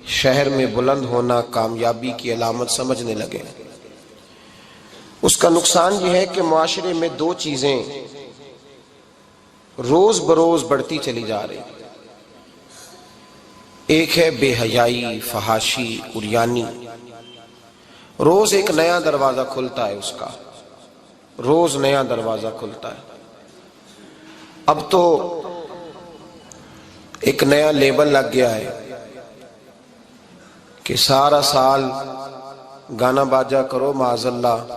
شہر میں بلند ہونا کامیابی کی علامت سمجھنے لگے۔ اس کا نقصان یہ ہے کہ معاشرے میں دو چیزیں روز بروز بڑھتی چلی جا رہی۔ ایک ہے بے حیائی، فحاشی، عریانی۔ روز ایک نیا دروازہ کھلتا ہے اس کا، روز نیا دروازہ کھلتا ہے۔ اب تو ایک نیا لیبل لگ گیا ہے کہ سارا سال گانا باجا کرو، معاذ اللہ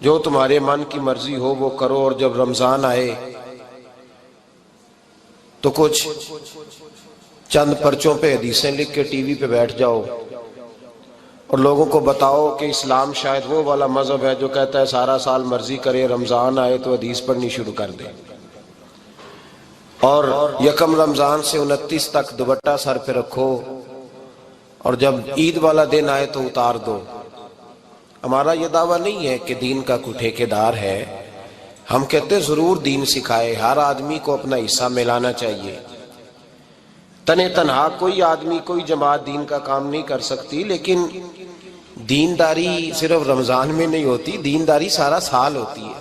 جو تمہارے من کی مرضی ہو وہ کرو، اور جب رمضان آئے تو کچھ چند پرچوں پہ حدیثیں لکھ کے ٹی وی پہ بیٹھ جاؤ اور لوگوں کو بتاؤ کہ اسلام شاید وہ والا مذہب ہے جو کہتا ہے سارا سال مرضی کرے، رمضان آئے تو حدیث پڑھنی شروع کر دے، اور یکم رمضان سے 29 تک دوپٹہ سر پہ رکھو، اور جب عید والا دن آئے تو اتار دو۔ ہمارا یہ دعویٰ نہیں ہے کہ دین کا کوئی ٹھیکیدار ہے، ہم کہتے ہیں ضرور دین سکھائے، ہر آدمی کو اپنا حصہ ملانا چاہیے۔ تنے تنہا کوئی آدمی کوئی جماعت دین کا کام نہیں کر سکتی، لیکن دینداری صرف رمضان میں نہیں ہوتی، دینداری سارا سال ہوتی ہے۔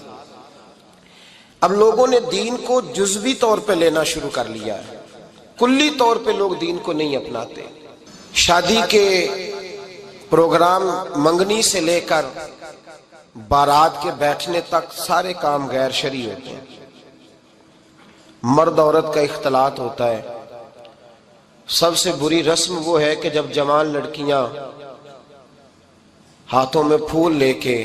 اب لوگوں نے دین کو جزوی طور پہ لینا شروع کر لیا ہے، کلی طور پہ لوگ دین کو نہیں اپناتے۔ شادی کے پروگرام منگنی سے لے کر بارات کے بیٹھنے تک سارے کام غیر شرعی ہوتے ہیں۔ مرد عورت کا اختلاط ہوتا ہے۔ سب سے بری رسم وہ ہے کہ جب جوان لڑکیاں ہاتھوں میں پھول لے کے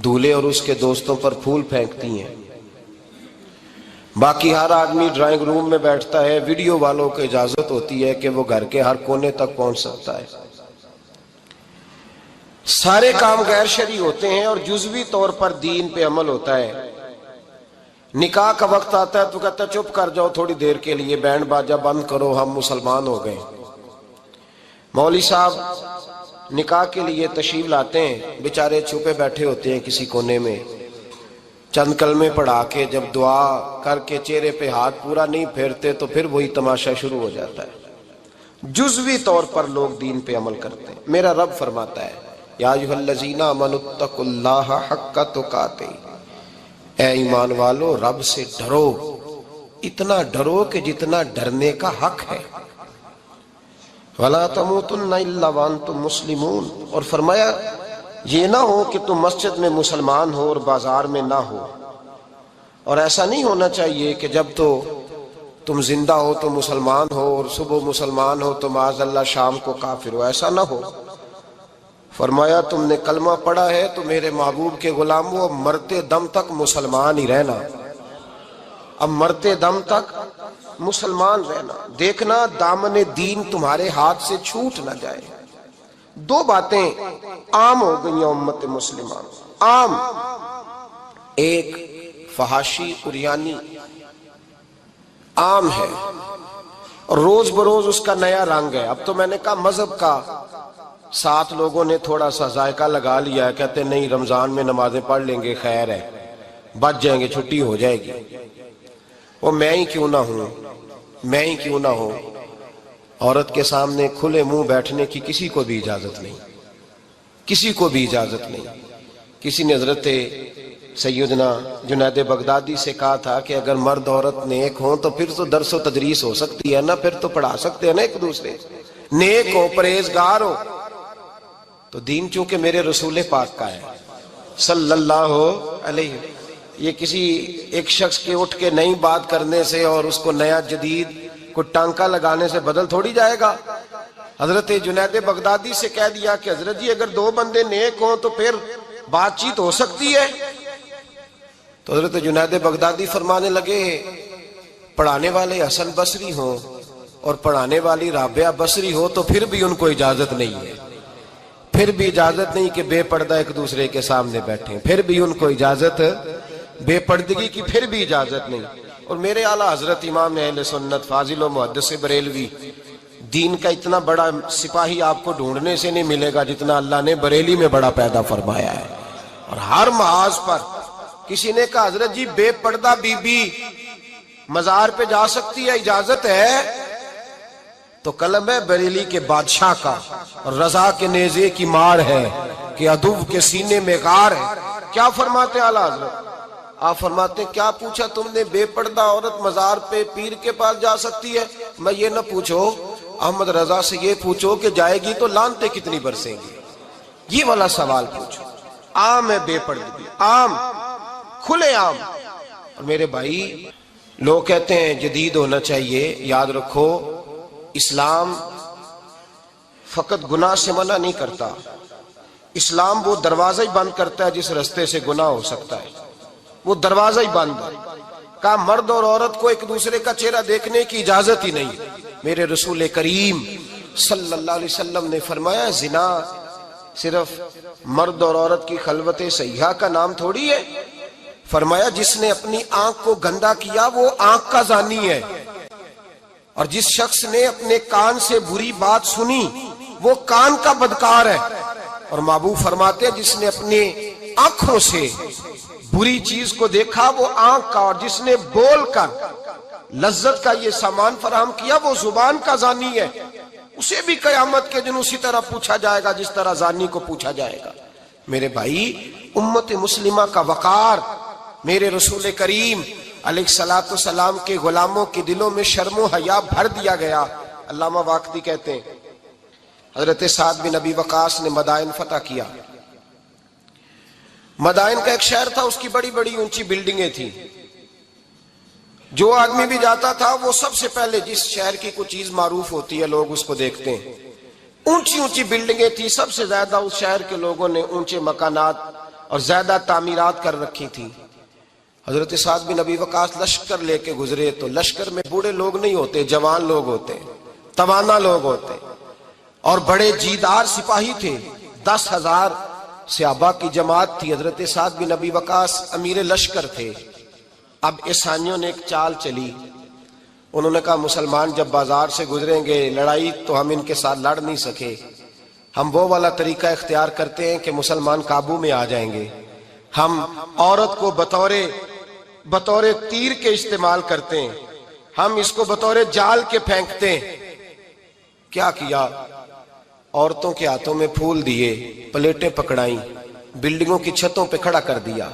دولہے اور اس کے دوستوں پر پھول پھینکتی ہیں، باقی ہر آدمی ڈرائنگ روم میں بیٹھتا ہے، ویڈیو والوں کو اجازت ہوتی ہے کہ وہ گھر کے ہر کونے تک پہنچ سکتا ہے۔ سارے کام غیر شرعی ہوتے ہیں اور جزوی طور پر دین پہ عمل ہوتا ہے۔ نکاح کا وقت آتا ہے تو کہتا ہے چپ کر جاؤ تھوڑی دیر کے لیے، بینڈ باجا بند کرو، ہم مسلمان ہو گئے۔ مولوی صاحب نکاح کے لیے تشریف لاتے ہیں، بیچارے چھپے بیٹھے ہوتے ہیں کسی کونے میں، چند کلمے پڑھا کے جب دعا کر کے چہرے پہ ہاتھ پورا نہیں پھیرتے تو پھر وہی تماشا شروع ہو جاتا ہے۔ جزوی طور پر لوگ دین پہ عمل کرتے ہیں۔ میرا رب فرماتا ہے یا ایھا الذین آمنوا اتقوا اللہ حق تقاتہ، اے ایمان والو رب سے ڈرو، اتنا ڈرو کہ جتنا ڈرنے کا حق ہے۔ وَلَا تَمُوتُنَّ إِلَّا وَأَنْتُمْ مُسْلِمُونَ، اور فرمایا یہ نہ ہو کہ تم مسجد میں مسلمان ہو اور بازار میں نہ ہو، اور ایسا نہیں ہونا چاہیے کہ جب تو تم زندہ ہو تو مسلمان ہو اور صبح مسلمان ہو تو معاذ اللہ شام کو کافر ہو، ایسا نہ ہو۔ فرمایا تم نے کلمہ پڑھا ہے تو میرے محبوب کے غلام وہ مرتے دم تک مسلمان ہی رہنا، اب مرتے دم تک مسلمان رہنا، دیکھنا دامن دین تمہارے ہاتھ سے چھوٹ نہ جائے۔ دو باتیں عام ہو گئی ہیں امت مسلمہ، عام، ایک فحاشی عریانی عام ہے اور روز بروز اس کا نیا رنگ ہے۔ اب تو میں نے کہا مذہب کا ساتھ لوگوں نے تھوڑا سا ذائقہ لگا لیا ہے، کہتے نہیں رمضان میں نمازیں پڑھ لیں گے، خیر ہے، بچ جائیں گے، چھٹی ہو جائے گی۔ وہ میں ہی کیوں نہ ہوں، میں ہی کیوں نہ ہوں، عورت کے سامنے کھلے منہ بیٹھنے کی کسی کو بھی اجازت نہیں، کسی کو بھی اجازت نہیں۔ کسی نے حضرت سیدنا جنید بغدادی سے کہا تھا کہ اگر مرد عورت نیک ہوں تو پھر تو درس و تدریس ہو سکتی ہے نا، پھر تو پڑھا سکتے ہیں نا ایک دوسرے، نیک ہو پرہیزگار ہو۔ تو دین چونکہ میرے رسول پاک کا ہے صلی اللہ علیہ، یہ کسی ایک شخص کے اٹھ کے نئی بات کرنے سے اور اس کو نیا جدید کو ٹانکا لگانے سے بدل تھوڑی جائے گا۔ حضرت جنید بغدادی سے کہہ دیا کہ حضرت جی اگر دو بندے نیک ہوں تو پھر بات چیت ہو سکتی ہے۔ تو حضرت جنید بغدادی فرمانے لگے پڑھانے والے حسن بصری ہوں اور پڑھانے والی رابعہ بصری ہو تو پھر بھی ان کو اجازت نہیں ہے، پھر بھی اجازت نہیں کہ بے پردہ ایک دوسرے کے سامنے بیٹھیں، پھر بھی ان کو اجازت، بے پردگی کی پھر بھی اجازت نہیں۔ اور میرے اعلیٰ حضرت امام اہل سنت فاضل و محدث بریلوی، دین کا اتنا بڑا سپاہی آپ کو ڈھونڈنے سے نہیں ملے گا جتنا اللہ نے بریلی میں بڑا پیدا فرمایا ہے۔ اور ہر محاذ پر کسی نے کہا حضرت جی بے پردہ بی بی مزار پہ جا سکتی ہے، اجازت ہے؟ تو قلم ہے بریلی کے بادشاہ کا، رضا کے نیزے کی مار ہے کہ عدو کے سینے میں غار ہے۔ کیا فرماتے ہیں اعلیٰ حضرت؟ آپ فرماتے ہیں کیا پوچھا تم نے، بے پردہ عورت مزار پہ پیر کے پاس جا سکتی ہے؟ میں یہ نہ پوچھو، احمد رضا سے یہ پوچھو کہ جائے گی تو لعنتیں کتنی برسیں گی، یہ والا سوال پوچھو۔ عام ہے بے پردگی، عام، کھلے عام۔ اور میرے بھائی لوگ کہتے ہیں جدید ہونا چاہیے، یاد رکھو اسلام فقط گناہ سے منع نہیں کرتا، اسلام وہ دروازہ ہی بند کرتا ہے جس رستے سے گناہ ہو سکتا ہے، وہ دروازہ ہی بند ہے۔ کہا مرد اور عورت کو ایک دوسرے کا چہرہ دیکھنے کی اجازت ہی نہیں۔ میرے رسول کریم صلی اللہ علیہ وسلم نے فرمایا زنا صرف مرد اور عورت کی خلوت صحیحہ کا نام تھوڑی ہے، فرمایا جس نے اپنی آنکھ کو گندا کیا وہ آنکھ کا زانی ہے، اور جس شخص نے اپنے کان سے بری بات سنی وہ کان کا بدکار ہے، اور محبوب فرماتے ہیں جس نے اپنے آنکھوں سے بری چیز کو دیکھا وہ آنکھ کا، اور جس نے بول کر لذت کا یہ سامان فراہم کیا وہ زبان کا زانی ہے، اسے بھی قیامت کے دن اسی طرح پوچھا جائے گا جس طرح زانی کو پوچھا جائے گا۔ میرے بھائی امت مسلمہ کا وقار، میرے رسول کریم علیہ الصلوۃ والسلام کے غلاموں کے دلوں میں شرم و حیا بھر دیا گیا۔ علامہ واقدی کہتے ہیں حضرت سعد بن ابی وقاص نے مدائن فتح کیا۔ مدائن کا ایک شہر تھا، اس کی بڑی بڑی اونچی بلڈنگیں تھیں، جو آدمی بھی جاتا تھا وہ سب سے پہلے جس شہر کی کوئی چیز معروف ہوتی ہے لوگ اس کو دیکھتے ہیں۔ اونچی اونچی بلڈنگیں تھیں، سب سے زیادہ اس شہر کے لوگوں نے اونچے مکانات اور زیادہ تعمیرات کر رکھی تھی۔ حضرت سعد بن ابی وقاص لشکر لے کے گزرے تو لشکر میں بوڑھے لوگ نہیں ہوتے، جوان لوگ ہوتے، توانا لوگ ہوتے، اور بڑے جیدار سپاہی تھے۔ 10,000 صحابہ کی جماعت تھی، حضرت سعد بن ابی وقاص امیر لشکر تھے۔ اب عیسائیوں نے ایک چال چلی، انہوں نے کہا مسلمان جب بازار سے گزریں گے لڑائی تو ہم ان کے ساتھ لڑ نہیں سکے، ہم وہ والا طریقہ اختیار کرتے ہیں کہ مسلمان قابو میں آ جائیں گے، ہم عورت کو بطور تیر کے استعمال کرتے ہیں، ہم اس کو بطور جال کے پھینکتے ہیں۔ کیا کیا؟ عورتوں کے ہاتھوں میں پھول دیے، پلیٹیں پکڑائیں، بلڈنگوں کی چھتوں پہ کھڑا کر دیا،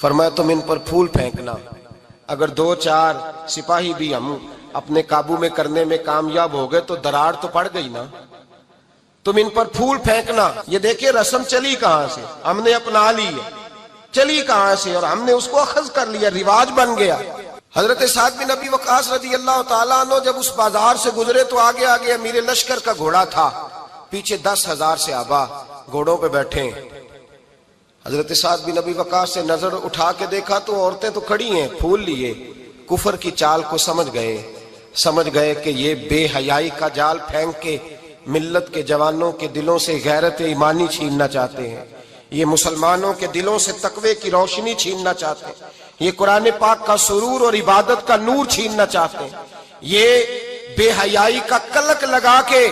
فرمایا تم ان پر پھول پھینکنا، اگر 2-4 سپاہی بھی ہم اپنے قابو میں کرنے میں کامیاب ہو گئے تو دراڑ تو پڑ گئی نا، تم ان پر پھول پھینکنا۔ یہ دیکھیں رسم چلی کہاں سے، ہم نے اپنا لی ہے، چلی کہاں سے اور ہم نے اس کو اخذ کر لیا، رواج بن گیا۔ حضرت سعد بن ابی وقاص رضی اللہ تعالیٰ عنہ جب اس بازار سے گزرے تو آگے آگے امیر لشکر کا گھوڑا تھا، پیچھے 10,000 صحابہ گھوڑوں پہ بیٹھے ہیں۔ حضرت سعد بن ابی وقاص سے نظر اٹھا کے دیکھا تو عورتیں تو کھڑی ہیں پھول لیے، کفر کی چال کو سمجھ گئے کہ یہ بے حیائی کا جال پھینک کے ملت کے جوانوں کے دلوں سے غیرت ایمانی چھیننا چاہتے ہیں، یہ مسلمانوں کے دلوں سے تقوی کی روشنی چھیننا چاہتے ہیں، یہ قرآن پاک کا سرور اور عبادت کا نور چھیننا چاہتے ہیں، یہ بے حیائی کا کلک لگا کے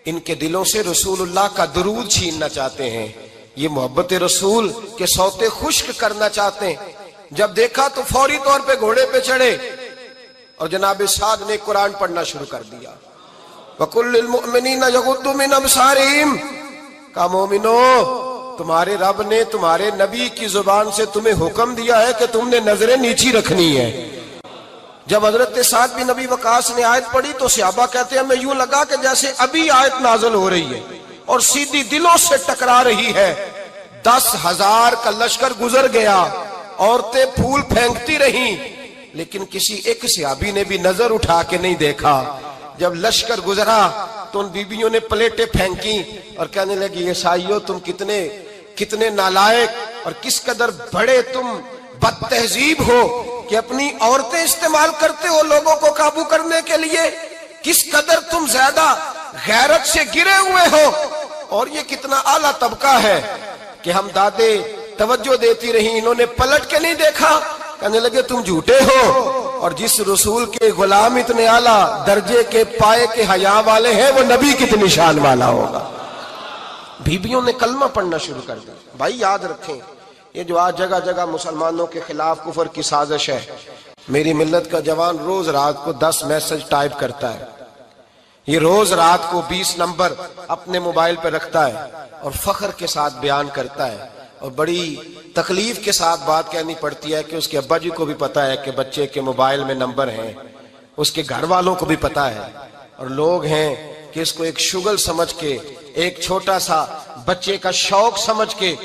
ان کے دلوں سے رسول اللہ کا درود چھیننا چاہتے ہیں، یہ محبت رسول کے سوتے خشک کرنا چاہتے ہیں۔ جب دیکھا تو فوری طور پہ گھوڑے پہ چڑھے اور جناب سعد نے قرآن پڑھنا شروع کر دیا۔ وَقُلْ لِلْمُؤْمِنِينَ يَغُضُّوا مِنْ أَبْصَارِهِمْ، کہا مومنو تمہارے رب نے تمہارے نبی کی زبان سے تمہیں حکم دیا ہے کہ تم نے نظریں نیچی رکھنی ہے۔ جب حضرت سعد بن ابی وقاص نے آیت پڑھی تو صحابہ کہتے ہیں ہمیں یوں لگا کہ جیسے ابھی آیت نازل ہو رہی ہے اور سیدھی دلوں سے ٹکرا رہی ہے۔ 10,000 کا لشکر گزر گیا، عورتیں پھول پھینکتی رہیں، لیکن کسی ایک صحابی نے بھی نظر اٹھا کے نہیں دیکھا۔ جب لشکر گزرا تو ان بیبیوں نے پلیٹیں پھینکی اور کہنے لگی عیسائیوں تم کتنے نالائق اور کس قدر بڑے تم بد تہذیب ہو کہ اپنی عورتیں استعمال کرتے ہو لوگوں کو قابو کرنے کے لیے، کس قدر تم زیادہ غیرت سے گرے ہوئے ہو، اور یہ کتنا اعلیٰ طبقہ ہے کہ ہم دادے توجہ دیتی رہیں، انہوں نے پلٹ کے نہیں دیکھا، کہنے لگے تم جھوٹے ہو، اور جس رسول کے غلام اتنے اعلیٰ درجے کے پائے کے حیا والے ہیں وہ نبی کتنی شان والا ہوگا۔ بیبیوں نے کلمہ پڑھنا شروع کر دیا۔ بھائی یاد رکھیں یہ جو آج جگہ جگہ مسلمانوں کے خلاف کفر کی سازش ہے، میری ملت کا جوان روز رات کو 10 میسج ٹائپ کرتا ہے، یہ روز رات کو 20 نمبر اپنے موبائل پہ رکھتا ہے اور فخر کے ساتھ بیان کرتا ہے، اور بڑی تکلیف کے ساتھ بات کہنی پڑتی ہے کہ اس کے ابا جی کو بھی پتا ہے کہ بچے کے موبائل میں نمبر ہیں، اس کے گھر والوں کو بھی پتا ہے، اور لوگ ہیں کہ اس کو ایک شغل سمجھ کے، ایک چھوٹا سا بچے کا شوق سمجھ کے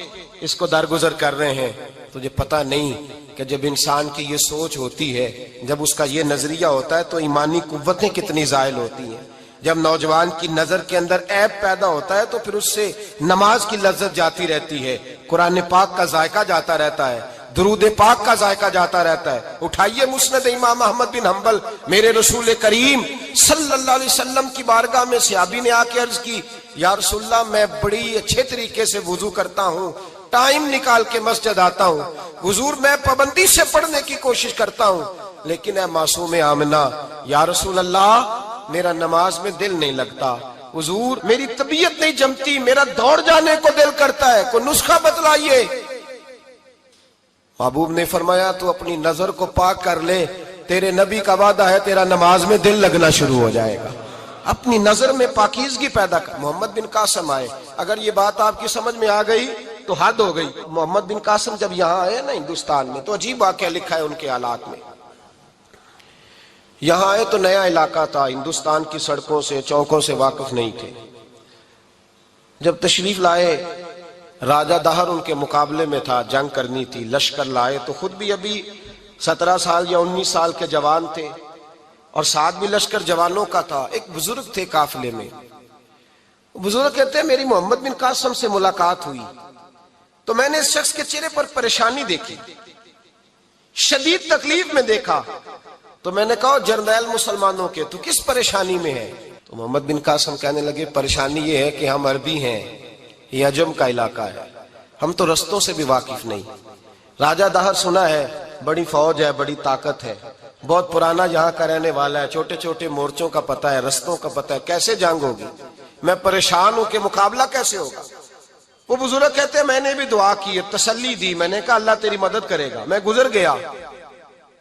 اس کو درگزر کر رہے ہیں۔ تجھے پتا نہیں کہ جب انسان کی یہ سوچ ہوتی ہے، جب اس کا یہ نظریہ ہوتا ہے تو ایمانی قوتیں کتنی زائل ہوتی ہیں۔ جب نوجوان کی نظر کے اندر عیب پیدا ہوتا ہے تو پھر اس سے نماز کی لذت جاتی رہتی ہے، قرآن پاک کا ذائقہ جاتا رہتا ہے، درود پاک کا ذائقہ جاتا رہتا ہے۔ اٹھائیے مسند امام احمد بن حنبل، میرے رسول کریم صلی اللہ علیہ وسلم کی بارگاہ میں صحابی نے آ کے عرض کی، یا رسول اللہ میں بڑی اچھے طریقے سے وضو کرتا ہوں، ٹائم نکال کے مسجد آتا ہوں، حضور میں پابندی سے پڑھنے کی کوشش کرتا ہوں، لیکن اے معصوم آمنہ، یا رسول اللہ میرا نماز میں دل نہیں لگتا، حضور میری طبیعت نہیں جمتی، میرا دوڑ جانے کو دل کرتا ہے، کوئی نسخہ بتلائیے۔ محبوب نے فرمایا تو اپنی نظر کو پاک کر لے، تیرے نبی کا وعدہ ہے تیرا نماز میں دل لگنا شروع ہو جائے گا۔ اپنی نظر میں پاکیزگی پیدا کر۔ محمد بن قاسم آئے، اگر یہ بات آپ کی سمجھ میں آ گئی تو حد ہو گئی۔ محمد بن قاسم جب یہاں آئے نا ہندوستان میں، تو عجیب واقعہ لکھا ہے ان کے حالات میں۔ یہاں آئے تو نیا علاقہ تھا، ہندوستان کی سڑکوں سے چوکوں سے واقف نہیں تھے۔ جب تشریف لائے، راجہ دہر ان کے مقابلے میں تھا، جنگ کرنی تھی، لشکر لائے تو خود بھی ابھی 17 سال یا 19 سال کے جوان تھے، اور ساتھ بھی لشکر جوانوں کا تھا۔ ایک بزرگ تھے قافلے میں، بزرگ کہتے ہیں میری محمد بن قاسم سے ملاقات ہوئی تو میں نے اس شخص کے چہرے پر پریشانی دیکھی، شدید تکلیف میں دیکھا، تو میں نے کہا جرنیل مسلمانوں کے تو کس پریشانی میں ہے؟ تو محمد بن قاسم کہنے لگے پریشانی یہ ہے کہ ہم عربی ہیں، یہ عجم کا علاقہ ہے، ہم تو رستوں سے بھی واقف نہیں۔ راجہ دہر سنا ہے بڑی فوج ہے، بڑی طاقت ہے، بہت پرانا یہاں کا رہنے والا ہے، چھوٹے چھوٹے مورچوں کا پتہ ہے، رستوں کا پتہ ہے، کیسے جنگ ہوگی؟ میں پریشان ہوں کہ مقابلہ کیسے ہوگا؟ وہ بزرگ کہتے ہیں میں نے بھی دعا کی، تسلی دی، میں نے کہا اللہ تیری مدد کرے گا۔ میں گزر گیا،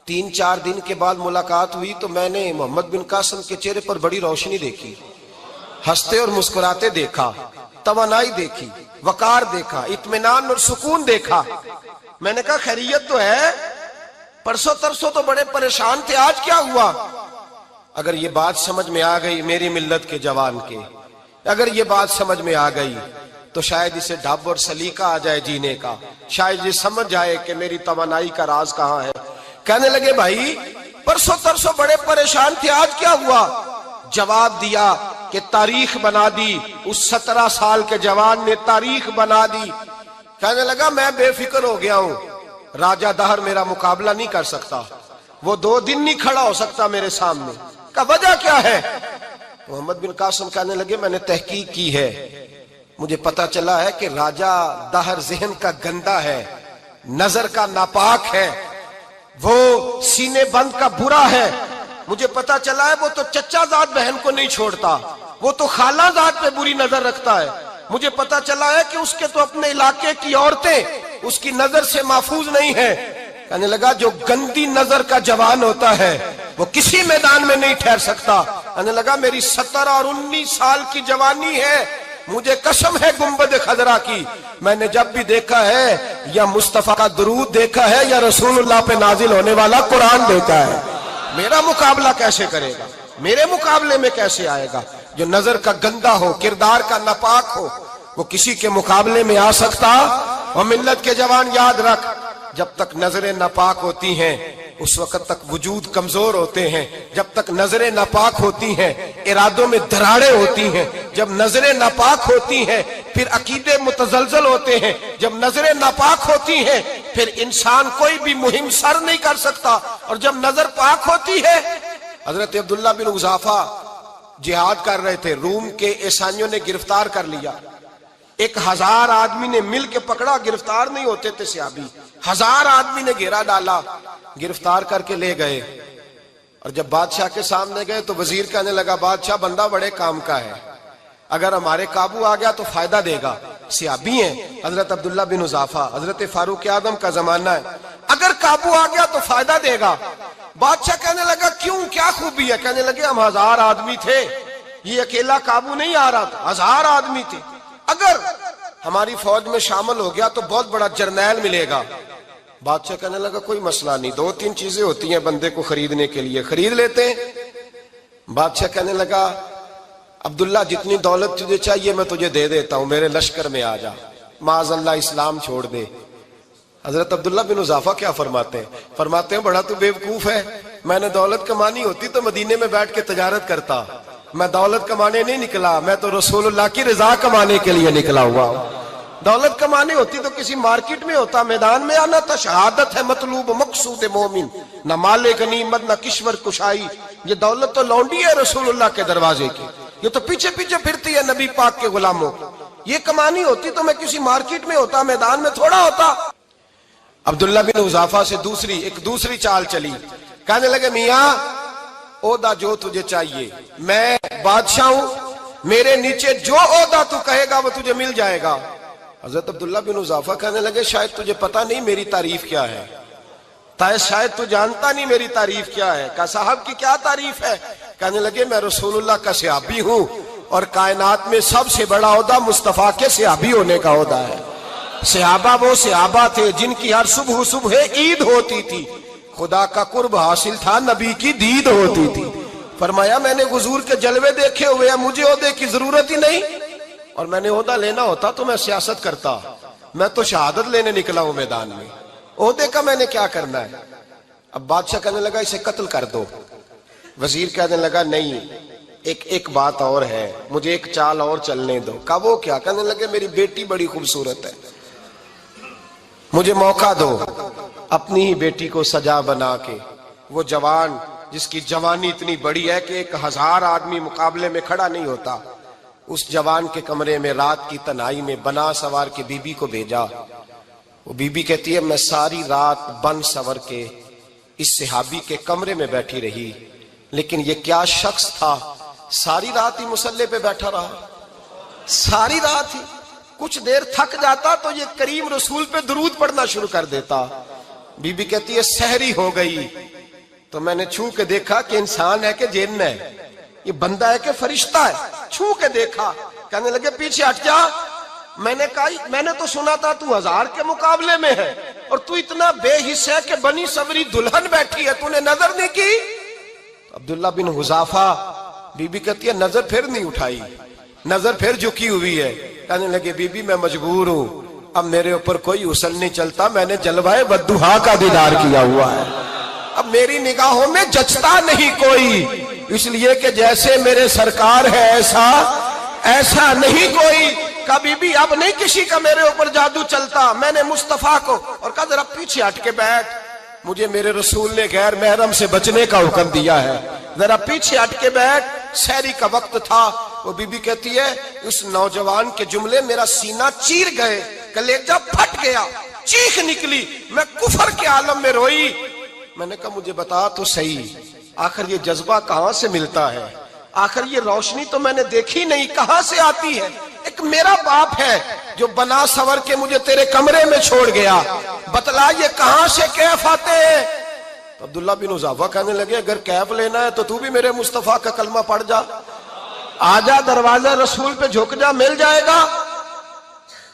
3-4 دن کے بعد ملاقات ہوئی تو میں نے محمد بن قاسم کے چہرے پر بڑی روشنی دیکھی، ہنستے اور مسکراتے دیکھا، توانائی دیکھی، وقار دیکھا، اطمینان اور سکون دیکھا۔ میں نے کہا خیریت تو ہے، پرسوں ترسوں تو بڑے پریشان تھے، آج کیا ہوا؟ اگر یہ بات سمجھ میں آ گئی میری ملت کے جوان کے، اگر یہ بات سمجھ میں آ گئی تو شاید اسے ڈھب اور سلیقہ آ جائے جینے کا، شاید یہ سمجھ جائے کہ میری توانائی کا راز کہاں ہے۔ کہنے لگے بھائی پرسوں ترسوں بڑے پریشان تھے، آج کیا ہوا؟ جواب دیا کہ تاریخ بنا دی، اس 17 سال کے جوان نے تاریخ بنا دی۔ کہنے لگا میں بے فکر ہو گیا ہوں، راجہ دہر میرا مقابلہ نہیں کر سکتا، وہ 2 دن نہیں کھڑا ہو سکتا میرے سامنے۔ کہا وجہ کیا ہے؟ محمد بن قاسم کہنے لگے میں نے تحقیق کی ہے، مجھے پتا چلا ہے کہ راجہ دہر ذہن کا گندا ہے، نظر کا ناپاک ہے، وہ سینے بند کا برا ہے، مجھے پتا چلا ہے وہ تو چچا زاد بہن کو نہیں چھوڑتا، وہ تو خالہ زاد پہ بری نظر رکھتا ہے، مجھے پتا چلا ہے کہ اس کے تو اپنے علاقے کی عورتیں اس کی نظر سے محفوظ نہیں ہیں۔ کہنے لگا جو گندی نظر کا جوان ہوتا ہے وہ کسی میدان میں نہیں ٹھہر سکتا۔ کہنے لگا میری 17 اور 19 سال کی جوانی ہے، مجھے قسم ہے گنبد خضرا کی، میں نے جب بھی دیکھا ہے یا مصطفیٰ کا درود دیکھا ہے یا رسول اللہ پہ نازل ہونے والا قرآن دیکھا ہے۔ میرا مقابلہ کیسے کرے گا؟ میرے مقابلے میں کیسے آئے گا؟ جو نظر کا گندا ہو، کردار کا ناپاک ہو، وہ کسی کے مقابلے میں آ سکتا؟ اور ملت کے جوان یاد رکھ، جب تک نظریں ناپاک ہوتی ہیں اس وقت تک وجود کمزور ہوتے ہیں، جب تک نظریں ناپاک ہوتی ہیں ارادوں میں دراڑیں ہوتی ہیں، جب نظریں ناپاک ہوتی ہیں پھر عقیدے متزلزل ہوتے ہیں، جب نظریں ناپاک ہوتی ہیں پھر انسان کوئی بھی مہم سر نہیں کر سکتا، اور جب نظر پاک ہوتی ہے۔ حضرت عبداللہ بن حذافہ جہاد کر رہے تھے، روم کے عیسائیوں نے گرفتار کر لیا، 1000 آدمی نے مل کے پکڑا، گرفتار نہیں ہوتے تھے صحابی، 1000 آدمی نے گھیرا ڈالا، گرفتار کر کے لے گئے، اور جب بادشاہ کے سامنے گئے تو وزیر کہنے لگا بادشاہ بندہ بڑے کام کا ہے، اگر ہمارے قابو آ گیا تو فائدہ دے گا، صحابی ہیں حضرت عبداللہ بن حذافہ، حضرت فاروق اعظم کا زمانہ ہے، اگر قابو آ گیا تو فائدہ دے گا۔ بادشاہ کہنے لگا کیوں، کیا خوبی ہے؟ کہنے لگے ہم 1000 آدمی تھے، یہ اکیلا قابو نہیں آ رہا تھا، 1000 آدمی تھے. اگر ہماری فوج میں شامل ہو گیا تو بہت بڑا جرنیل ملے گا. بادشاہ کہنے لگا کوئی مسئلہ نہیں، 2-3 چیزیں ہوتی ہیں بندے کو خریدنے کے لیے، خرید لیتے ہیں. بادشاہ کہنے لگا عبداللہ جتنی دولت تجھے چاہیے میں تجھے دے دیتا ہوں، میرے لشکر میں آ جا، معاذ اللہ اسلام چھوڑ دے. حضرت عبداللہ بن حذافہ کیا فرماتے ہیں بڑا تو بیوقوف ہے، میں نے دولت کمانی ہوتی تو مدینے میں بیٹھ کے تجارت کرتا. میں دولت کمانے نہیں نکلا، میں تو رسول اللہ کی رضا کمانے کے لیے نکلا ہوا ہوں. دولت کمانی ہوتی تو کسی مارکیٹ میں ہوتا، میدان میں آنا تھا. شہادت ہے مطلوب مقصود مومن، نہ مال غنیمت نہ کشور کشائی. یہ دولت تو لونڈی ہے رسول اللہ کے دروازے کی، یہ تو پیچھے پیچھے پھرتی ہے نبی پاک کے غلاموں. یہ کمانی ہوتی تو میں کسی مارکیٹ میں ہوتا، میدان میں تھوڑا ہوتا. عبداللہ بن حذافہ سے دوسری چال چلی. کہنے لگے میاں عہدہ جو تجھے چاہیے، میں بادشاہ ہوں، میرے نیچے جو عہدہ تو کہے گا وہ تجھے مل جائے گا. حضرت عبداللہ بن حذافہ کہنے لگے شاید تجھے پتا نہیں میری تعریف کیا ہے، شاید تو جانتا نہیں میری تعریف کیا ہے. کہا صاحب کی کیا تعریف ہے؟ کہنے لگے میں رسول اللہ کا صحابی ہوں اور کائنات میں سب سے بڑا عہدہ مصطفیٰ کے صحابی ہونے کا عہدہ ہے. صحابہ وہ صحابہ تھے جن کی ہر صبح عید ہوتی تھی، خدا کا قرب حاصل تھا، نبی کی دید ہوتی تھی. فرمایا میں نے حضور کے جلوے دیکھے ہوئے ہیں، مجھے عہدے کی ضرورت ہی نہیں، اور میں نے عہدہ لینا ہوتا تو میں سیاست کرتا، میں تو شہادت لینے نکلا ہوں میدان میں، عہدے کا میں نے کیا کرنا ہے. اب بادشاہ کہنے لگا اسے قتل کر دو. وزیر کہنے لگا نہیں، ایک بات اور ہے، مجھے ایک چال اور چلنے دو. کہا وہ کیا؟ کہنے لگے میری بیٹی بڑی خوبصورت ہے، مجھے موقع دو اپنی ہی بیٹی کو سجا بنا کے. وہ جوان جس کی جوانی اتنی بڑی ہے کہ 1000 آدمی مقابلے میں کھڑا نہیں ہوتا، اس جوان کے کمرے میں رات کی تنہائی میں بنا سوار کے بی بی کو بھیجا. وہ بی بی کہتی ہے میں ساری رات بن سور کے اس صحابی کے کمرے میں بیٹھی رہی، لیکن یہ کیا شخص تھا، ساری رات ہی مسلح پہ بیٹھا رہا، ساری رات ہی. کچھ دیر تھک جاتا تو یہ کریم رسول پہ درود پڑھنا شروع کر دیتا. بی بی کہتی ہے سحری ہو گئی تو میں نے چھو کے دیکھا کہ انسان ہے کہ جن ہے، یہ بندہ ہے کہ فرشتہ ہے. چھو کے دیکھا. کہنے لگے پیچھے ہٹ جا. میں نے کہا میں نے تو سنا تھا تو 1000 کے مقابلے میں ہے اور تو اتنا بے حس ہے کہ بنی سوری دلہن بیٹھی ہے، تو نے نظر نہیں کی. عبداللہ بن حذافہ بی بی کہتی ہے نظر پھر نہیں اٹھائی، نظر پھر جھکی ہوئی ہے. کہنے لگے بی بی میں مجبور ہوں، اب میرے اوپر کوئی حسن نہیں چلتا، میں نے جلوہ بدوحا کا دیدار کیا ہوا ہے، اب میری نگاہوں میں جچتا نہیں کوئی، اس لیے کہ جیسے میرے سرکار ہے ایسا نہیں کوئی. کبھی بھی اب نہیں کسی کا میرے اوپر جادو چلتا. میں نے مصطفیٰ کو اور کہا ذرا پیچھے ہٹ کے بیٹھ، مجھے میرے رسول نے غیر محرم سے بچنے کا حکم دیا ہے، ذرا پیچھے ہٹ کے بیٹھ. سحری کا وقت تھا. وہ بی بی کہتی ہے اس نوجوان کے جملے میرا سینہ چیر گئے، کلیجہ پھٹ گیا، چیخ نکلی، میں کفر کے عالم میں روئی. میں نے کہا مجھے بتا تو صحیح، آخر یہ جذبہ کہاں سے ملتا ہے، آخر یہ روشنی تو میں نے دیکھی نہیں، کہاں سے آتی ہے؟ ایک میرا باپ ہے جو بنا سور کے مجھے تیرے کمرے میں چھوڑ گیا، بتلا یہ کہاں سے کیف آتے ہیں؟ تو عبداللہ بن حذافہ کہنے لگے اگر کیف لینا ہے تو بھی میرے مصطفیٰ کا کلمہ پڑھ جا، آجا دروازہ رسول پہ جھک جا، مل جائے گا.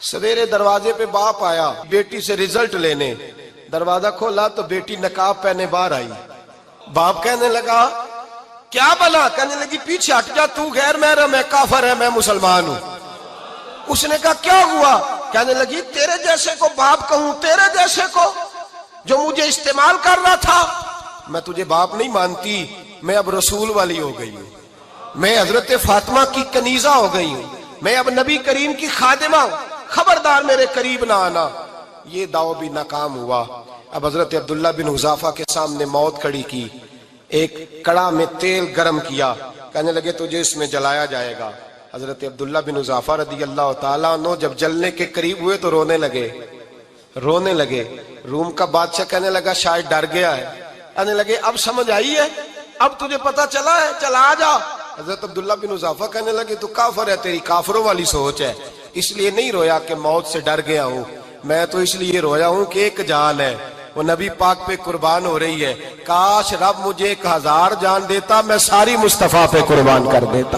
سویرے دروازے پہ باپ آیا بیٹی سے رزلٹ لینے، دروازہ کھولا تو بیٹی نقاب پہنے باہر آئی. باپ کہنے لگا کیا بنا؟ کہنے لگی پیچھے ہٹ جا، تو غیر محرم ہے، کافر ہے، میں مسلمان ہوں. اس نے کہا کیا ہوا؟ کہنے لگی تیرے جیسے کو باپ کہوں، تیرے جیسے کو جو مجھے استعمال کر رہا تھا. میں تجھے باپ نہیں مانتی، میں اب رسول والی ہو گئی ہوں، میں حضرت فاطمہ کی کنیزہ ہو گئی ہوں، میں اب نبی کریم کی خادمہ ہوں، خبردار میرے قریب نہ آنا. یہ دعو بھی ناکام ہوا. اب حضرت عبداللہ بن حذافہ کے سامنے موت کھڑی کی، ایک کڑا میں تیل گرم کیا، کہنے لگے تجھے اس میں جلایا جائے گا. حضرت عبداللہ بن حذافہ رضی اللہ تعالیٰ عنہ جب جلنے کے قریب ہوئے تو رونے لگے. روم کا بادشاہ کہنے لگا شاید ڈر گیا ہے. کہنے لگے اب سمجھ آئی ہے، اب تجھے پتا چلا ہے، چلا آ جا. حضرت عبداللہ بن حذافہ کہنے لگے تو کافر ہے، تیری کافروں والی سوچ ہے. اس لیے نہیں رویا کہ موت سے ڈر گیا ہوں، میں تو اس لیے رویا ہوں کہ ایک جان ہے وہ نبی پاک پہ قربان ہو رہی ہے. کاش رب مجھے 1000 جان دیتا، میں ساری مصطفیٰ پہ قربان کر دیتا.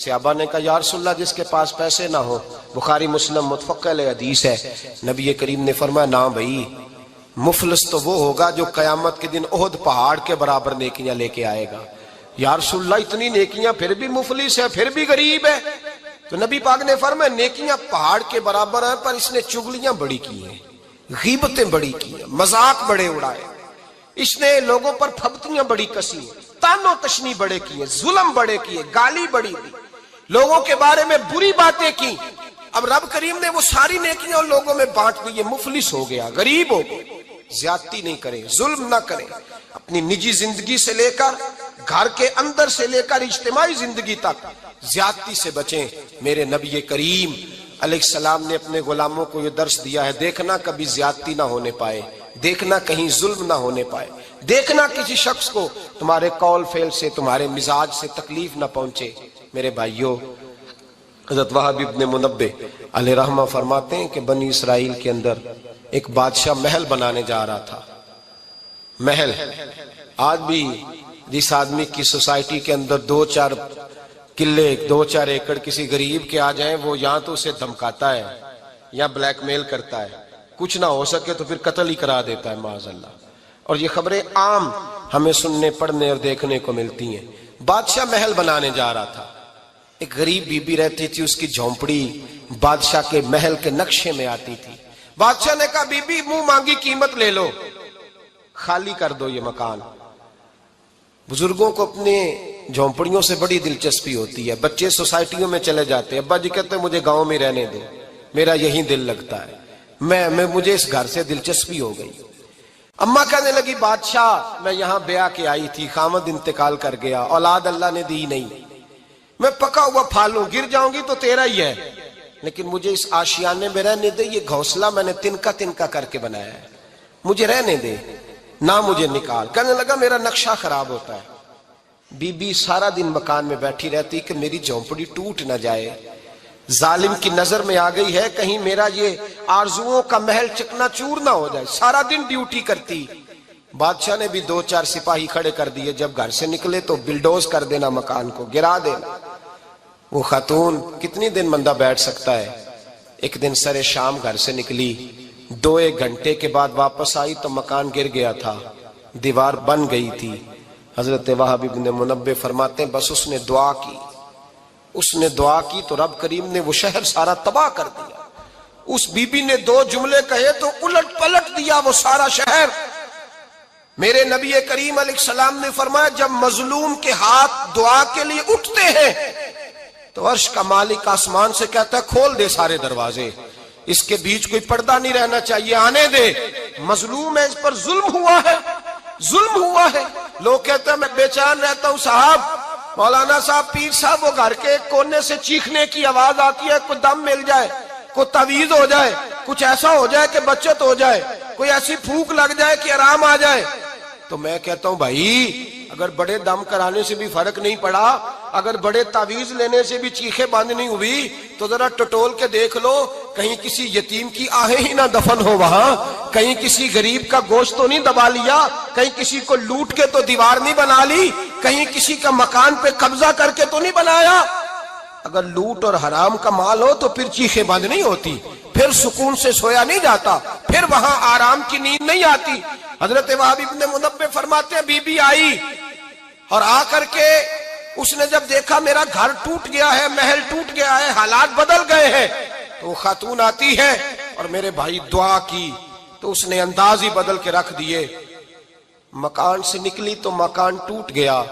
صحابہ نے کہا یا رسول اللہ جس کے پاس پیسے نہ ہو، بخاری مسلم متفق علیہ حدیث ہے، نبی کریم نے فرمایا نا بھائی، مفلس تو وہ ہوگا جو قیامت کے دن احد پہاڑ کے برابر نیکیاں لے کے آئے گا۔ یا رسول اللہ اتنی نیکیاں پھر بھی مفلس ہے، پھر بھی غریب ہے؟ تو نبی پاک نے فرمایا نیکیاں پہاڑ کے برابر ہیں، پر اس نے چگلیاں بڑی کی ہیں، غیبتیں بڑی کی ہیں، مذاق بڑے اڑائے، اس نے لوگوں پر پھبتیاں بڑی کسی ہیں، تان و تشنی بڑے کیے، ظلم بڑے کیے، گالی بڑی دی، لوگوں کے بارے میں بری باتیں کی۔ اب رب کریم نے وہ ساری نیکیاں ان لوگوں میں بانٹ دی، یہ مفلس ہو گیا، غریب ہو گیا۔ زیادتی نہیں کریں، ظلم نہ کریں، اپنی نجی زندگی سے لے کر گھر کے اندر سے لے کر اجتماعی زندگی تک زیادتی سے بچیں۔ میرے نبی کریم علیہ السلام نے اپنے غلاموں کو یہ درس دیا ہے، دیکھنا کبھی زیادتی نہ ہونے پائے، دیکھنا کہیں ظلم نہ ہونے پائے، دیکھنا کسی شخص کو تمہارے قول فعل سے، تمہارے مزاج سے تکلیف نہ پہنچے۔ میرے بھائیوں، حضرت وہب ابن منبہ علیہ رحمہ فرماتے ہیں کہ بنی اسرائیل کے اندر ایک بادشاہ محل بنانے جا رہا تھا۔ محل آج بھی جس آدمی کی سوسائٹی کے اندر 2-4 قلعے 2-4 ایکڑ کسی غریب کے آ جائیں، وہ یہاں تو اسے دھمکاتا ہے یا بلیک میل کرتا ہے، کچھ نہ ہو سکے تو پھر قتل ہی کرا دیتا ہے معاذ اللہ۔ اور یہ خبریں عام ہمیں سننے پڑھنے اور دیکھنے کو ملتی ہیں۔ بادشاہ محل بنانے جا رہا تھا، ایک غریب بی بی رہتی تھی، اس کی جھونپڑی بادشاہ کے محل کے نقشے میں آتی تھی۔ بادشاہ نے کہا بی بی منہ مانگی قیمت لے لو، خالی کر دو یہ مکان۔ بزرگوں کو اپنے جھونپڑیوں سے بڑی دلچسپی ہوتی ہے، بچے سوسائٹیوں میں چلے جاتے ہیں، ابا جی کہتے ہیں مجھے گاؤں میں رہنے دو، میرا یہی دل لگتا ہے، مجھے اس گھر سے دلچسپی ہو گئی۔ اماں کہنے لگی بادشاہ میں یہاں بیاہ کے آئی تھی، خامد انتقال کر گیا، اولاد اللہ نے دی نہیں، میں پکا ہوا پھالوں، گر جاؤں گی تو تیرا ہی ہے، لیکن مجھے اس آشیانے میں رہنے دے، یہ گھونسلہ میں نے تنکا تنکا کر کے بنایا ہے، مجھے رہنے دے، نہ مجھے نکال۔ کہنے لگا میرا نقشہ خراب ہوتا ہے۔ بی بی سارا دن مکان میں بیٹھی رہتی کہ میری جھونپڑی ٹوٹ نہ جائے، ظالم کی نظر میں آ گئی ہے کہیں میرا یہ آرزوؤں کا محل چکنا چور نہ ہو جائے، سارا دن ڈیوٹی کرتی۔ بادشاہ نے بھی 2-4 سپاہی کھڑے کر دیے، جب گھر سے نکلے تو بلڈوز کر دینا، مکان کو گرا دینا۔ وہ خاتون کتنی دن بندہ بیٹھ سکتا ہے؟ ایک دن سر شام گھر سے نکلی، 2-1 گھنٹے کے بعد واپس آئی تو مکان گر گیا تھا، دیوار بن گئی تھی۔ حضرت وہب ابن منبہ فرماتے ہیں بس اس نے دعا کی تو رب کریم نے وہ شہر سارا تباہ کر دیا۔ اس بی بی نے 2 جملے کہے تو الٹ پلٹ دیا وہ سارا شہر۔ میرے نبی کریم علیہ السلام نے فرمایا جب مظلوم کے ہاتھ دعا کے لیے اٹھتے ہیں تو عرش کا مالک آسمان سے کہتا ہے کھول دے سارے دروازے، اس کے بیچ کوئی پردہ نہیں رہنا چاہیے، آنے دے، مظلوم ہے، اس پر ظلم ہوا ہے۔ لوگ کہتے ہیں میں بے چین رہتا ہوں صاحب، مولانا صاحب، پیر صاحب، وہ گھر کے کونے سے چیخنے کی آواز آتی ہے، کوئی دم مل جائے، کوئی تعویذ ہو جائے، کچھ ایسا ہو جائے کہ بچت ہو جائے، کوئی ایسی پھونک لگ جائے کہ آرام آ جائے۔ تو میں کہتا ہوں بھائی اگر بڑے دم کرانے سے بھی فرق نہیں پڑا، اگر بڑے تعویذ لینے سے بھی چیخیں بند نہیں ہوئی، تو ذرا ٹٹول کے دیکھ لو کہیں کسی یتیم کی آہیں ہی نہ دفن ہو وہاں، کہیں کسی غریب کا گوشت تو نہیں دبا لیا، کہیں کسی کو لوٹ کے تو دیوار نہیں بنا لی، کہیں کسی کا مکان پہ قبضہ کر کے تو نہیں بنایا۔ اگر لوٹ اور حرام کا مال ہو تو پھر چیخیں بند نہیں ہوتی، پھر سکون سے سویا نہیں جاتا، پھر وہاں آرام کی نیند نہیں آتی۔ حضرت وہب ابن منبہ فرماتے ہیں بی بی آئی اور آ کر کے اس نے جب دیکھا میرا گھر ٹوٹ گیا ہے، محل ٹوٹ گیا ہے، حالات بدل گئے ہیں، تو وہ خاتون آتی ہے اور میرے بھائی دعا کی تو اس نے انداز ہی بدل کے رکھ دیے۔ مکان سے نکلی تو مکان ٹوٹ گیا،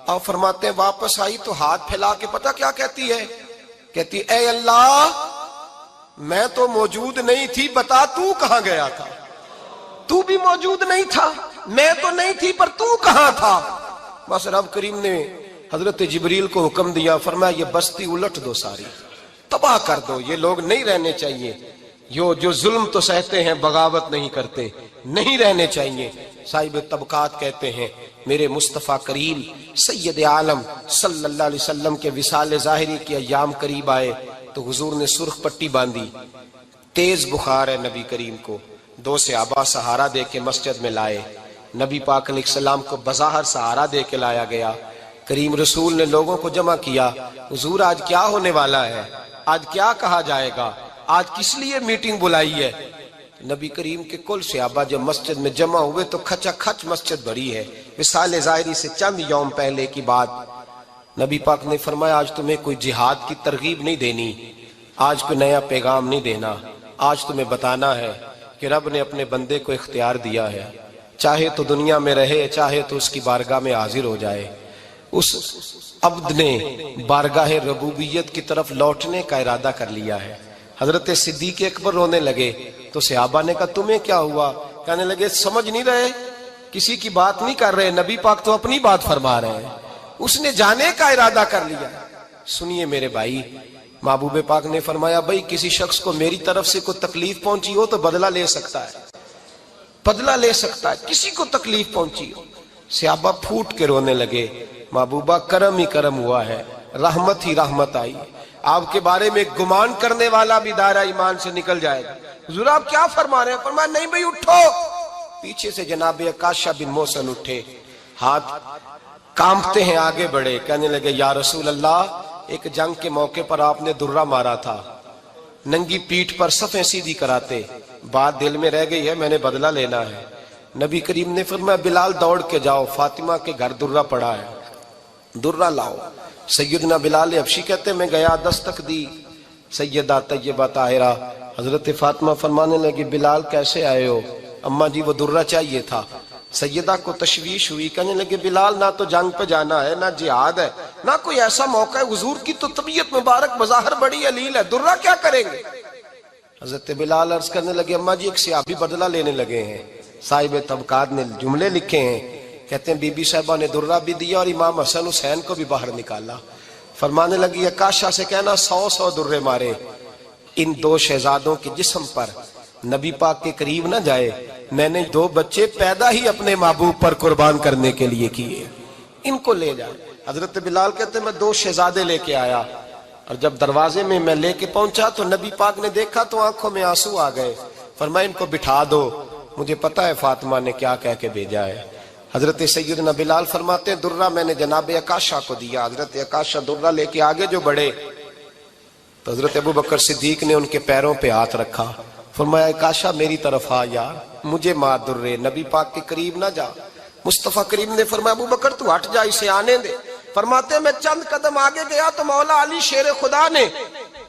اور فرماتے ہیں واپس آئی تو ہاتھ پھیلا کے پتہ کیا کہتی ہے؟ کہتی اے اللہ میں تو موجود نہیں تھی، بتا تو کہاں گیا تھا؟ تو بھی موجود نہیں تھا، میں تو نہیں تھی، پر تو کہاں تھا؟ بس رب کریم نے حضرت جبریل کو حکم دیا، فرمایا یہ بستی الٹ دو، ساری تباہ کر دو، یہ لوگ نہیں رہنے چاہیے، جو ظلم تو سہتے ہیں بغاوت نہیں کرتے، نہیں رہنے چاہیے۔ صاحب طبقات کہتے ہیں میرے مصطفیٰ کریم سید عالم صلی اللہ علیہ وسلم کے وصال ظاہری کے ایام قریب آئے تو حضور نے سرخ پٹی باندھی، تیز بخار ہے نبی کریم کو، 2 صحابہ سہارا دے کے مسجد میں لائے، نبی پاک علیہ السلام کو بظاہر سہارا دے کے لایا گیا، کریم رسول نے لوگوں کو جمع کیا، حضور آج کیا ہونے والا ہے، آج کیا کہا جائے گا، آج کس لیے میٹنگ بلائی ہے؟ نبی کریم کے کل صحابہ جب مسجد میں جمع ہوئے تو کھچا کھچ مسجد بھری ہے۔ وصال ظاہری سے چند یوم پہلے کی بات، نبی پاک نے فرمایا آج تمہیں کوئی جہاد کی ترغیب نہیں دینی، آج کوئی نیا پیغام نہیں دینا، آج تمہیں بتانا ہے کہ رب نے اپنے بندے کو اختیار دیا ہے، چاہے تو دنیا میں رہے، چاہے تو اس کی بارگاہ میں حاضر ہو جائے۔ اس عبد نے بارگاہ ربوبیت کی طرف لوٹنے کا ارادہ کر لیا ہے۔ حضرت صدیق اکبر رونے لگے تو صحابہ نے کہا تمہیں کیا ہوا؟ کہنے لگے سمجھ نہیں رہے، کسی کی بات نہیں کر رہے، نبی پاک تو اپنی بات فرما رہے ہیں، اس نے جانے کا ارادہ کر لیا۔ سنیے میرے بھائی، محبوب پاک نے فرمایا بھائی کسی شخص کو میری طرف سے کوئی تکلیف پہنچی ہو تو بدلہ لے سکتا ہے، بدلہ لے سکتا ہے، کسی کو تکلیف پہنچی ہو۔ صحابہ پھوٹ کے رونے لگے، محبوبہ کرم ہی کرم ہوا ہے، رحمت ہی رحمت آئی، آپ کے بارے میں گمان کرنے والا بھی دائرہ ایمان سے نکل جائے گا۔ حضور آپ کیا فرما رہے ہیں؟ فرمایا نہیں بھائی اٹھو۔ پیچھے سے جناب عکاشہ بن محصن اٹھے، ہاتھ کانپتے ہیں، آگے بڑھے، کہنے لگے یا رسول اللہ، ایک جنگ کے موقع پر آپ نے درہ مارا تھا، ننگی پیٹھ پر صفیں سیدھی کراتے، بات دل میں رہ گئی ہے، میں نے بدلہ لینا ہے۔ نبی کریم نے فرمایا بلال دوڑ کے جاؤ، فاطمہ کے گھر درہ پڑا ہے، درہ لاؤ۔ سیدنا بلال حبشی کہتے ہیں میں گیا، دستک دی سیدہ طیبہ طاہرہ، حضرت فاطمہ فرمانے لگی بلال کیسے آئے ہو؟ اماں جی وہ درہ چاہیے تھا۔ سیدہ کو تشویش ہوئی، کہنے لگے بلال نہ تو جنگ پہ جانا ہے، نہ جہاد ہے، نہ کوئی ایسا موقع ہے، حضور کی تو طبیعت مبارک بظاہر بڑی علیل ہے، درہ کیا کریں گے؟ حضرت بلال عرض کرنے لگے اماں جی ایک صحابی بدلہ لینے لگے ہیں، صاحب طبقات نے جملے لکھے ہیں، کہتے ہیں بی بی صاحبہ نے درہ بھی دیا اور امام حسن حسین کو بھی باہر نکالا۔ فرمانے لگی عکاشہ سے کہنا 100 درے مارے، ان دو شہزادوں کے جسم پر نبی پاک کے قریب نہ جائے، میں نے 2 بچے پیدا ہی اپنے محبوب پر قربان کرنے کے لیے کیے، ان کو لے جائے۔ حضرت بلال کہتے ہیں میں 2 شہزادے لے کے آیا، اور جب دروازے میں میں لے کے پہنچا تو نبی پاک نے دیکھا تو آنکھوں میں آنسو آ گئے۔ فرمایا ان کو بٹھا دو، مجھے پتا ہے فاطمہ نے کیا کہہ کے بھیجا ہے۔ حضرت سیدنا بلال فرماتے ہیں درہ میں نے جناب عکاشہ کو دیا، حضرت عکاشہ درہ لے کے آگے جو بڑھے تو حضرت ابو بکر صدیق نے ان کے پیروں پہ ہاتھ رکھا، فرمایا عکاشہ میری طرف آ یار، مجھے مار درے، نبی پاک کے قریب نہ جا۔ مصطفیٰ کریم نے فرمایا ابو بکر تو ہٹ جا، اسے آنے دے۔ فرماتے ہیں میں چند قدم آگے گیا تو مولا علی شیر خدا نے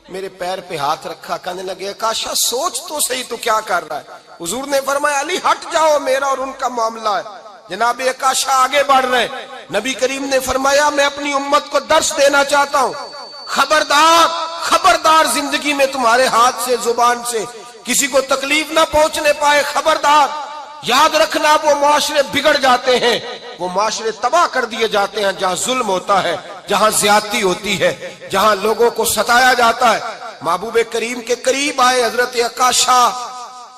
میرے پیر پہ ہاتھ رکھا، کہنے لگے عکاشہ سوچ تو صحیح تو کیا کر رہا ہے؟ حضور نے فرمایا علی ہٹ جاؤ، میرا اور ان کا معاملہ ہے۔ جناب عکاشہ آگے بڑھ رہے، نبی کریم نے فرمایا میں اپنی امت کو درس دینا چاہتا ہوں، خبردار خبردار زندگی میں تمہارے ہاتھ سے زبان سے کسی کو تکلیف نہ پہنچنے پائے، خبردار۔ یاد رکھنا وہ معاشرے بگڑ جاتے ہیں، وہ معاشرے تباہ کر دیے جاتے ہیں جہاں ظلم ہوتا ہے، جہاں زیادتی ہوتی ہے، جہاں لوگوں کو ستایا جاتا ہے۔ محبوب کریم کے قریب آئے حضرت عکاشہ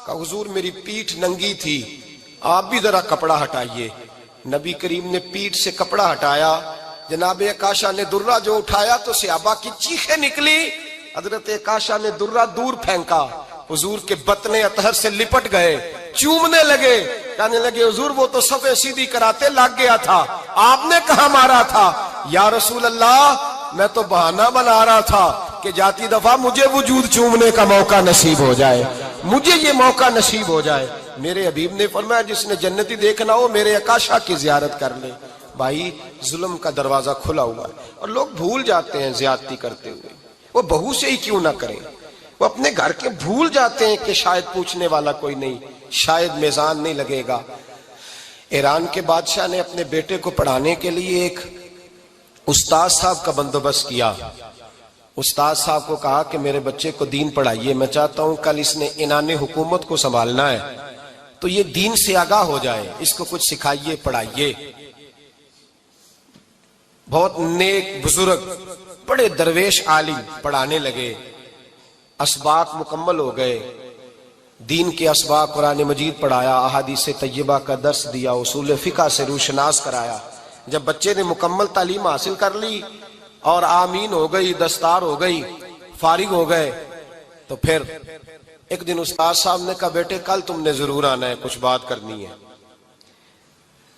کا، حضور میری پیٹھ ننگی تھی، آپ بھی ذرا کپڑا ہٹائیے۔ نبی کریم نے پیٹھ سے کپڑا ہٹایا، جناب عکاشہ نے درہ جو اٹھایا تو صحابہ کی چیخیں نکلی، حضرت عکاشہ نے درہ دور پھینکا، حضور کے بطن اطہر سے لپٹ گئے، چومنے لگے، کہنے لگے حضور وہ تو صفیں سیدھی کراتے لگ گیا تھا، آپ نے کہاں مارا تھا؟ یا رسول اللہ میں تو بہانہ بنا رہا تھا کہ جاتی دفعہ مجھے وجود چومنے کا موقع نصیب ہو جائے، مجھے یہ موقع نصیب ہو جائے۔ میرے حبیب نے فرمایا جس نے جنتی دیکھنا ہو میرے عکاشہ کی زیارت کر لے۔ بھائی ظلم کا دروازہ کھلا ہوا ہے اور لوگ بھول جاتے ہیں زیادتی کرتے ہوئے، وہ بہو سے ہی کیوں نہ کریں، وہ اپنے گھر کے بھول جاتے ہیں کہ شاید پوچھنے والا کوئی نہیں، شاید میزان نہیں لگے گا۔ ایران کے بادشاہ نے اپنے بیٹے کو پڑھانے کے لیے ایک استاد صاحب کا بندوبست کیا۔ استاد صاحب کو کہا کہ میرے بچے کو دین پڑھائیے، میں چاہتا ہوں کل اس نے عنان حکومت کو سنبھالنا ہے تو یہ دین سے آگاہ ہو جائے، اس کو کچھ سکھائیے پڑھائیے۔ بہت نیک بزرگ بڑے درویش عالم پڑھانے لگے، اسباق مکمل ہو گئے، دین کے اسباق قرآن مجید پڑھایا، احادیث طیبہ کا درس دیا، اصول فقہ سے روشناس کرایا۔ جب بچے نے مکمل تعلیم حاصل کر لی اور آمین ہو گئی، دستار ہو گئی، فارغ ہو گئے، تو پھر ایک دن استاد صاحب نے کہا بیٹے کل تم نے ضرور آنا ہے، کچھ بات کرنی ہے۔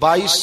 22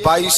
22